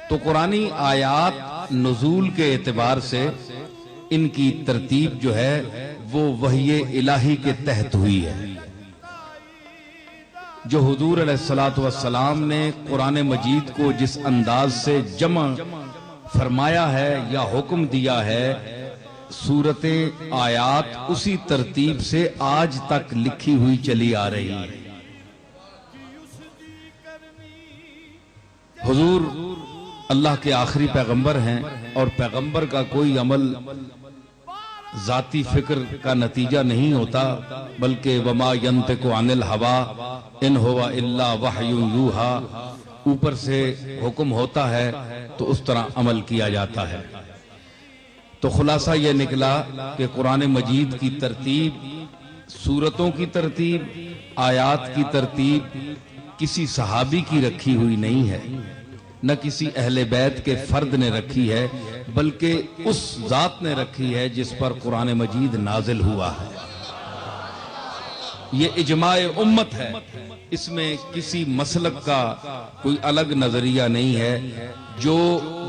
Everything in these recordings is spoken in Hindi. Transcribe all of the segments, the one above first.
तो कुरानी आयात नुज़ूल के एतबार से इनकी तरतीब जो है वो वही इलाही के तहत हुई है। जो हुजूर अलैहिस्सलातु वस्सलाम ने कुरान मजीद को जिस अंदाज से जमा फरमाया है या हुक्म दिया है, सूरतें आयात उसी तरतीब से आज तक लिखी हुई चली आ रही है। हुजूर अल्लाह के आखिरी पैगंबर हैं और पैगंबर का कोई अमल जाती फिक्र का नतीजा नहीं होता, बल्कि वमा यंतिकु अनिल हवा इन हुवा इल्ला वहयुन यूहा, ऊपर से हुक्म होता है तो उस तरह अमल किया जाता है। तो खुलासा यह निकला कि कुरान मजीद की तरतीब, सूरतों की तरतीब, आयात की तरतीब किसी सहाबी की रखी हुई नहीं है, न किसी अहले बैत के फर्द ने रखी है, बल्कि उस जात ने रखी है जिस पर कुरान मजीद नाजिल हुआ है। ये इजमाए उम्मत है, इसमें किसी मसलक का कोई अलग नजरिया नहीं है जो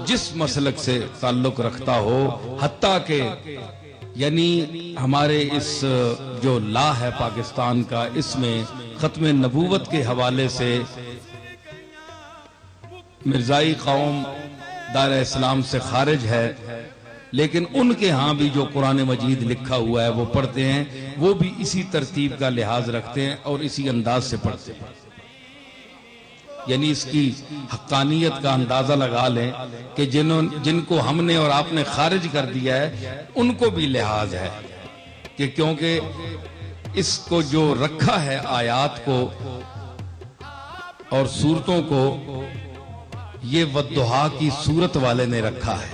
जिस मसलक से ताल्लुक रखता हो। हत्ता के यानी हमारे इस जो ला है पाकिस्तान का, इसमें खत्म नबूवत के हवाले से मिर्जाई कौम दार इस्लाम से खारिज है, लेकिन उनके यहाँ भी जो कुरान मजीद लिखा हुआ है वो पढ़ते हैं, वो भी इसी तरतीब का लिहाज रखते हैं और इसी अंदाज से पढ़ते हैं। यानी इसकी हक्कानियत का अंदाजा लगा लें कि जिनको हमने और आपने खारिज कर दिया है उनको भी लिहाज है कि क्योंकि इसको जो रखा है आयात को और सूरतों को, ये वद्दुहा की सूरत वाले ने रखा है।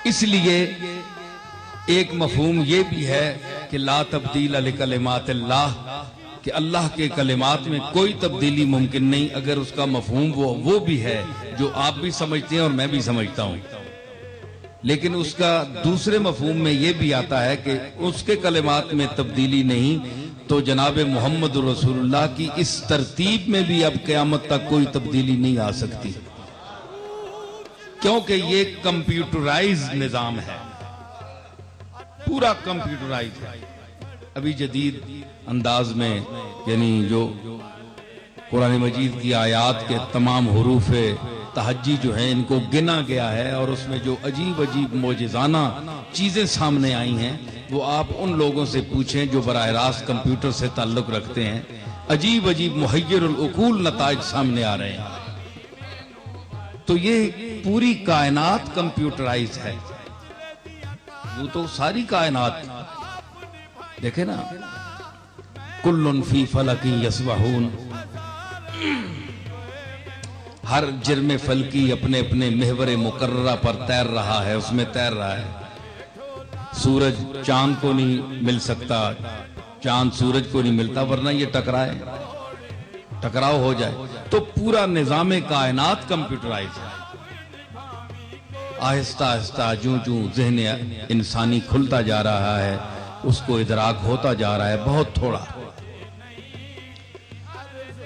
इसलिए एक मफहूम ये भी है कि ला तब्दील लिकलिमातिल्लाह, कि अल्लाह के कलिमात में कोई तब्दीली मुमकिन नहीं। अगर उसका मफहूम वो भी है जो आप भी समझते हैं और मैं भी समझता हूं, लेकिन उसका दूसरे मफहूम में यह भी आता है कि उसके कलिमात में तब्दीली नहीं, तो जनाब मोहम्मद रसूलुल्लाह की इस तरतीब में भी अब क़यामत तक कोई तब्दीली नहीं आ सकती, क्योंकि ये कंप्यूटराइज निजाम है, पूरा कंप्यूटराइज है। अभी जदीद अंदाज में यानी जो कुरान मजीद की आयात के तमाम हुरूफ तहज्जी जो हैं इनको गिना गया है और उसमें जो अजीब अजीब मोजिज़ाना चीजें सामने आई हैं वो आप उन लोगों से पूछें जो बराह रास्त कंप्यूटर से ताल्लुक रखते हैं। अजीब अजीब मुहय्यरुल उकूल नताइज सामने आ रहे हैं। तो ये पूरी कायनात कंप्यूटराइज है, वो तो सारी कायनात देखे ना, कुल्लुन फी फलकी यस्बहून, हर जिर्म फलकी अपने अपने महवर मुकर्ररा पर तैर रहा है, उसमें तैर रहा है। सूरज चांद को नहीं मिल सकता, चांद सूरज को नहीं मिलता, वरना ये टकराव हो जाए। तो पूरा निजाम कायनात कंप्यूटराइज है। आहिस्ता आहिस्ता जूं जूं ज़हन इंसानी खुलता जा रहा है, उसको इदराक होता जा रहा है, बहुत थोड़ा।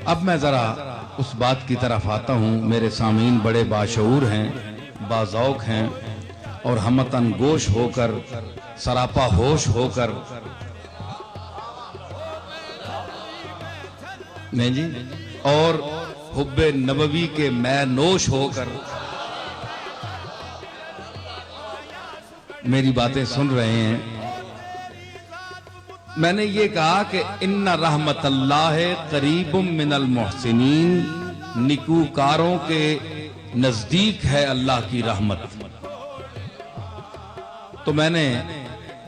अब मैं जरा उस बात की तरफ आता हूं। मेरे सामीन बड़े बाशऊर हैं, बाज़ौक़ हैं और हमतन गोश होकर, सरापा होश होकर, नहीं जी, और हुब्बे नबवी के मैं नोश होकर मेरी बातें सुन रहे हैं। मैंने ये कहा कि इन्ना रहमतल्लाह करीबुम मिनल मुहसिनीन, निकूकारों के नजदीक है अल्लाह की रहमत। तो मैंने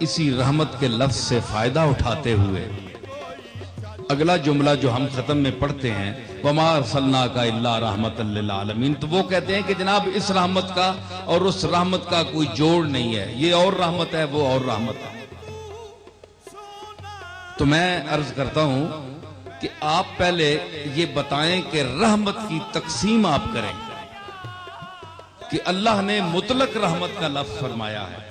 इसी रहमत के लफ्ज से फायदा उठाते हुए अगला जुमला जो हम खत्म में पढ़ते हैं, वमा अरसलनाका इल्ला रहमतल लिल आलमीन, तो वो कहते हैं कि जनाब इस रहमत का और उस रहमत का कोई जोड़ नहीं है, ये और रहमत है वो और रहमत है। तो मैं अर्ज करता हूं कि आप पहले ये बताएं कि रहमत की तकसीम आप करें कि अल्लाह ने मुतलक रहमत का लफ्ज फरमाया है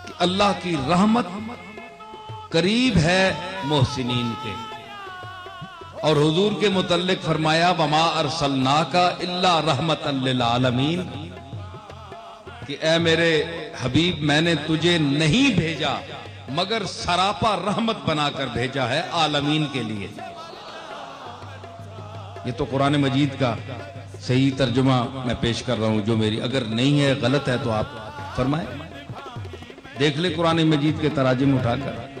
कि अल्लाह की रहमत करीब है मोहसिनीन के। और हुजूर के मुतल्लिक फरमाया वमा अरसलनाका इल्ला रहमतन लिल आलमीन, कि ए मेरे हबीब मैंने तुझे नहीं भेजा मगर सरापा रहमत बनाकर भेजा है आलमीन के लिए। ये तो कुरान मजीद का सही तर्जुमा मैं पेश कर रहा हूं, जो मेरी अगर नहीं है गलत है तो आप फरमाएं, देख ले कुरान मजीद के तराजिम उठाकर।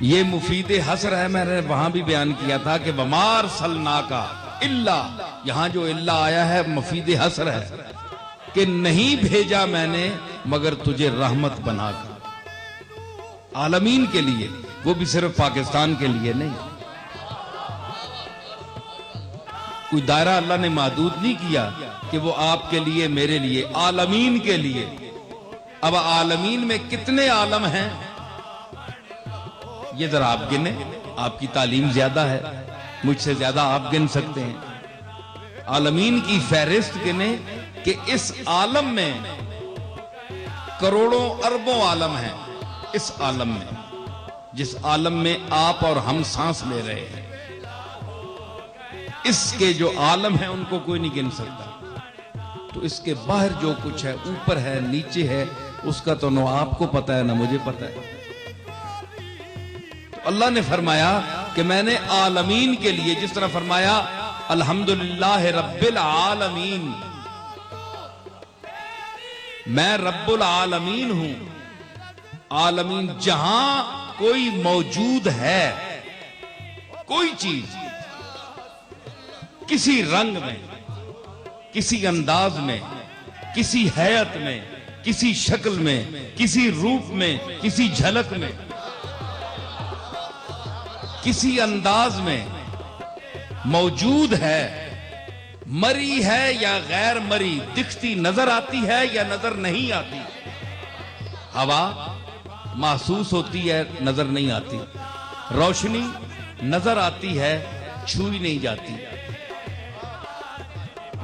ये मुफीद हसर है, मैंने वहां भी बयान किया था कि वमार सलना का इल्ला, यहां जो इल्ला आया है मुफीद हसर है कि नहीं भेजा मैंने मगर तुझे रहमत बनाकर आलमीन के लिए, वो भी सिर्फ पाकिस्तान के लिए नहीं। कोई दायरा अल्लाह ने महदूद नहीं किया कि वो आपके लिए मेरे लिए, आलमीन के लिए। अब आलमीन में कितने आलम हैं ये जरा आप गिने, आपकी तालीम ज्यादा है, मुझसे ज्यादा आप गिन सकते हैं। आलमीन की फहरिस्त गिने कि इस आलम में करोड़ों अरबों आलम हैं। इस आलम में, जिस आलम में आप और हम सांस ले रहे हैं, इसके जो आलम हैं उनको कोई नहीं गिन सकता। तो इसके बाहर जो कुछ है, ऊपर है नीचे है, उसका तो न आपको पता है न मुझे पता है। तो अल्लाह ने फरमाया कि मैंने आलमीन के लिए, जिस तरह फरमाया अल्हम्दुलिल्लाह रब्बिल आलमीन, मैं रब्बुल आलमीन हूं। आलमीन जहां कोई मौजूद है, कोई चीज किसी रंग में, किसी अंदाज में, किसी हैयत में, किसी शक्ल में, किसी रूप में, किसी झलक में, किसी अंदाज में मौजूद है, मरी है या गैर मरी, दिखती नजर आती है या नजर नहीं आती। हवा महसूस होती है, नजर नहीं आती। रोशनी नजर आती है, छुई नहीं जाती।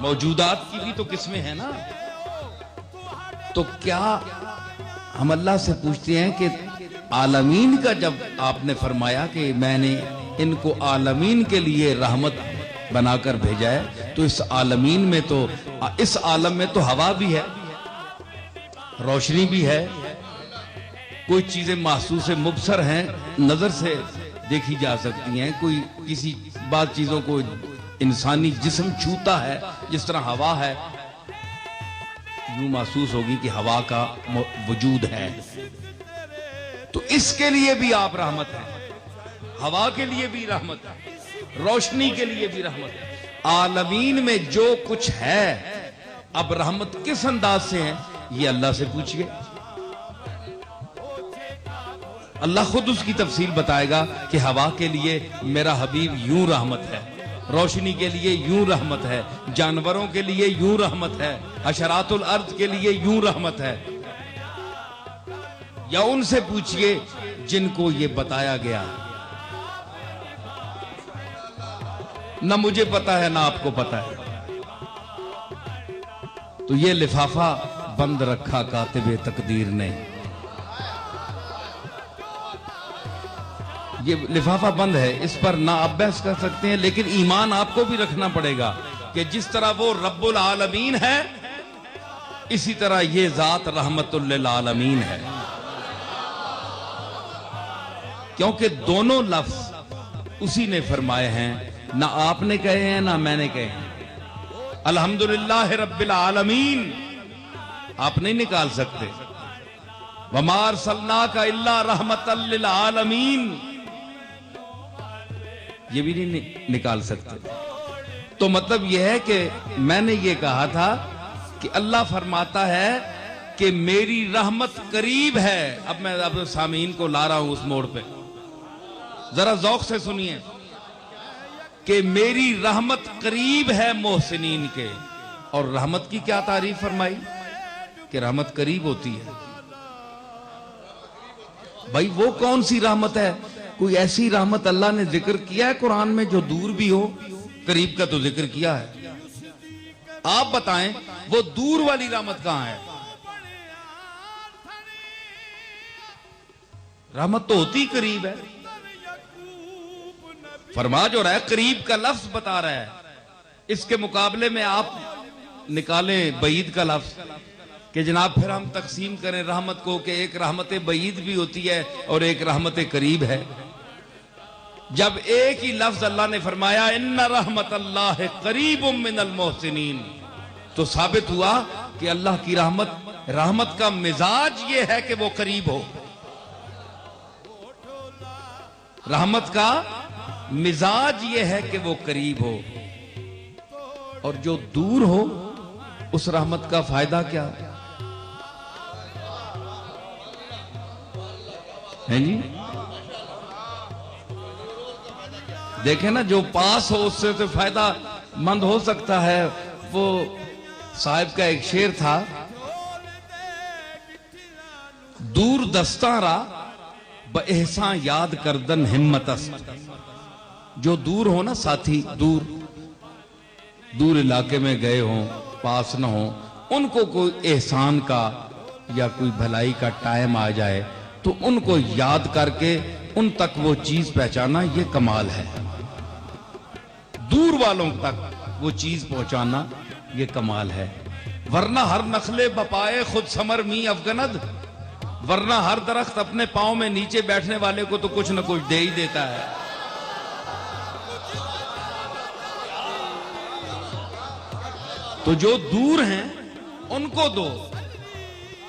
मौजूदात की भी तो किस्में हैं ना। तो क्या हम अल्लाह से पूछते हैं कि आलमीन का जब आपने फरमाया कि मैंने इनको आलमीन के लिए रहमत बनाकर भेजा है, तो इस आलमीन में तो, इस आलम में तो हवा भी है, रोशनी भी है, कोई चीजें महसूस मुबसर हैं, नजर से देखी जा सकती हैं। कोई किसी बात चीजों को इंसानी जिस्म छूता है, जिस तरह हवा है, यूं महसूस होगी कि हवा का वजूद है। तो इसके लिए भी आप रहमत हैं, हवा के लिए भी रहमत है, रोशनी के लिए भी रहमत है। आलमीन में जो कुछ है, अब रहमत किस अंदाज से है ये अल्लाह से पूछिए। अल्लाह खुद उसकी तफसील बताएगा कि हवा के लिए मेरा हबीब यूं रहमत है, रोशनी के लिए यूं रहमत है, जानवरों के लिए यूं रहमत है, हशरातुल अर्द के लिए यूं रहमत है। या उनसे पूछिए जिनको ये बताया गया। ना मुझे पता है ना आपको पता है। तो ये लिफाफा बंद रखा कातिबे तकदीर ने, ये लिफाफा बंद है, इस पर ना आप बहस कर सकते हैं, लेकिन ईमान आपको भी रखना पड़ेगा कि जिस तरह वो रब्बुल आलमीन है, इसी तरह ये जात रहमतुल लिल आलमीन है। क्योंकि दोनों लफ्ज उसी ने फरमाए हैं, ना आपने कहे हैं ना मैंने कहे हैं। अल्हम्दुलिल्लाह रब्बिल आलमीन आप नहीं निकाल सकते, वमा अरसलनाका इल्ला रहमतल लिल आलमीन ये भी नहीं निकाल सकते। तो मतलब यह है कि मैंने ये कहा था कि अल्लाह फरमाता है कि मेरी रहमत करीब है। अब मैं अब सामीन को ला रहा हूं उस मोड़ पे, जरा ज़ौक़ से सुनिए कि मेरी रहमत करीब है मोहसिनीन के। और रहमत की क्या तारीफ फरमाई कि रहमत करीब होती है। भाई वो कौन सी रहमत है? कोई ऐसी रहमत अल्लाह ने जिक्र किया है कुरान में जो दूर भी हो? करीब का तो जिक्र किया है। आप बताएं वो दूर वाली रहमत कहां है? रहमत तो होती करीब है। फरमा जो रहा है करीब का लफ्ज बता रहा है, इसके मुकाबले में आप निकाले बईद का लफ्ज कि जनाब फिर हम तकसीम करें रहमत को कि एक रहमत बईद भी होती है और एक रहमत करीब है। जब एक ही लफ्ज अल्लाह ने फरमाया इन्ना रहमत अल्लाह करीबुम मिनल मोहसिनीन, तो साबित हुआ कि अल्लाह की रहमत का मिजाज ये है कि वो करीब हो। रहमत का मिजाज ये है कि वो करीब हो, और जो दूर हो उस रहमत का फायदा क्या है जी? देखे ना, जो पास हो उससे तो फायदा मंद हो सकता है। वो साहिब का एक शेर था, दूर दस्तारा ब एहसान याद करदन हिम्मतस्त। जो दूर हो ना साथी, दूर इलाके में गए हो, पास न हो, उनको कोई एहसान का या कोई भलाई का टाइम आ जाए तो उनको याद करके उन तक वो चीज पहचाना, ये कमाल है। दूर वालों तक वो चीज पहुंचाना ये कमाल है। वरना हर नखले बपाए खुद समर मी अफगनद, वरना हर दरख्त अपने पांव में नीचे बैठने वाले को तो कुछ न कुछ दे ही देता है। तो जो दूर हैं उनको दो।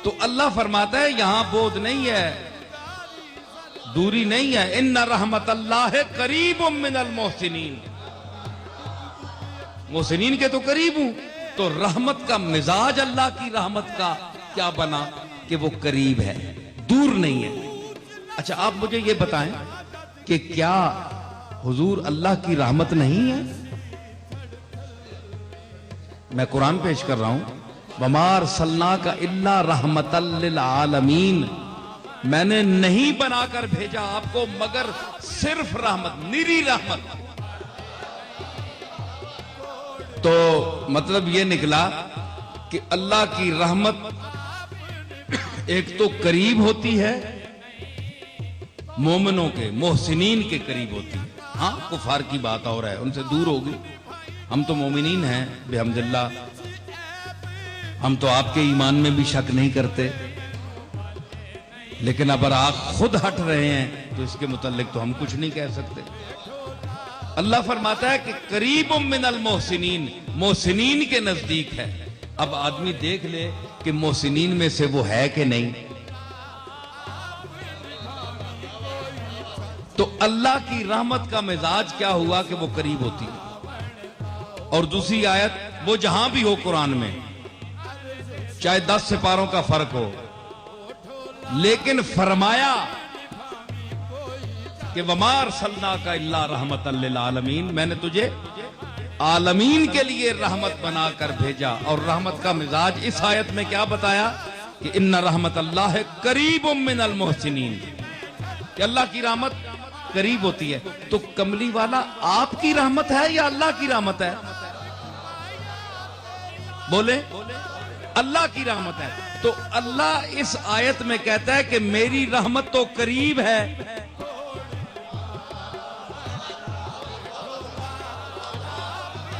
तो अल्लाह फरमाता है यहां बोध नहीं है, दूरी नहीं है। इन्ना रहमत अल्लाह करीबुम मिनल मोहसिनीन, मोहसिनीन के तो करीब हूं, तो रहमत का मिजाज अल्लाह की रहमत का क्या बना कि वो करीब है, दूर नहीं है। अच्छा आप मुझे ये बताएं कि क्या हुजूर अल्लाह की रहमत नहीं है? मैं कुरान पेश कर रहा हूं, वमार सल्ला का इल्ला रहमतल लिल आलमीन, मैंने नहीं बनाकर भेजा आपको मगर सिर्फ रहमत, निरी रहमत। तो मतलब ये निकला कि अल्लाह की रहमत एक तो करीब होती है, मोमिनों के मोहसिनीन के करीब होती है। हाँ कुफार की बात और है, उनसे दूर होगी। हम तो मोमिनीन हैं बेहम्दुलिल्लाह, हम तो आपके ईमान में भी शक नहीं करते, लेकिन अगर आप खुद हट रहे हैं तो इसके मुतालिक तो हम कुछ नहीं कह सकते। अल्लाह फरमाता है कि करीबुम मिनल मोहसिनीन, मोहसिनीन के नजदीक है। अब आदमी देख ले कि मोहसिनीन में से वो है कि नहीं। तो अल्लाह की रहमत का मिजाज क्या हुआ कि वो करीब होती है। और दूसरी आयत, वो जहां भी हो कुरान में, चाहे 10 सिपारों का फर्क हो, लेकिन फरमाया कि वमार सल्ला का इल्ला रहमतल लिल आलमीन, मैंने तुझे आलमीन के लिए रहमत बनाकर भेजा। और रहमत का मिजाज इस आयत में क्या बताया कि इन्ना रहमत अल्लाह करीबुम मिनल मोहसिनीन, कि अल्लाह की रहमत करीब होती है। तो कमली वाला आपकी रहमत है या अल्लाह की रहमत है? बोले अल्लाह की रहमत है। तो अल्लाह इस आयत में कहता है कि मेरी रहमत तो करीब है,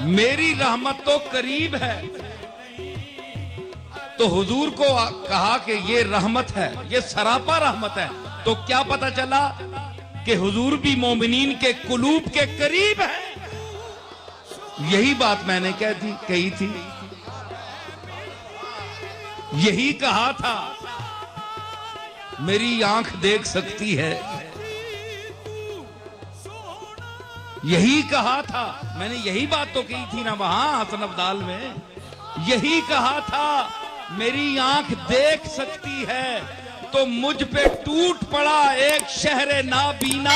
मेरी रहमत तो करीब है। तो हुजूर को कहा कि ये रहमत है, ये सरापा रहमत है। तो क्या पता चला कि हुजूर भी मोमिनीन के कुलूब के करीब है। यही बात मैंने कही थी, यही कहा था, मेरी आंख देख सकती है, यही कहा था मैंने, यही बात तो कही थी ना वहां हसन अब्दाल में, यही कहा था मेरी आंख देख सकती है। तो मुझ पे टूट पड़ा एक शहरे नाबीना,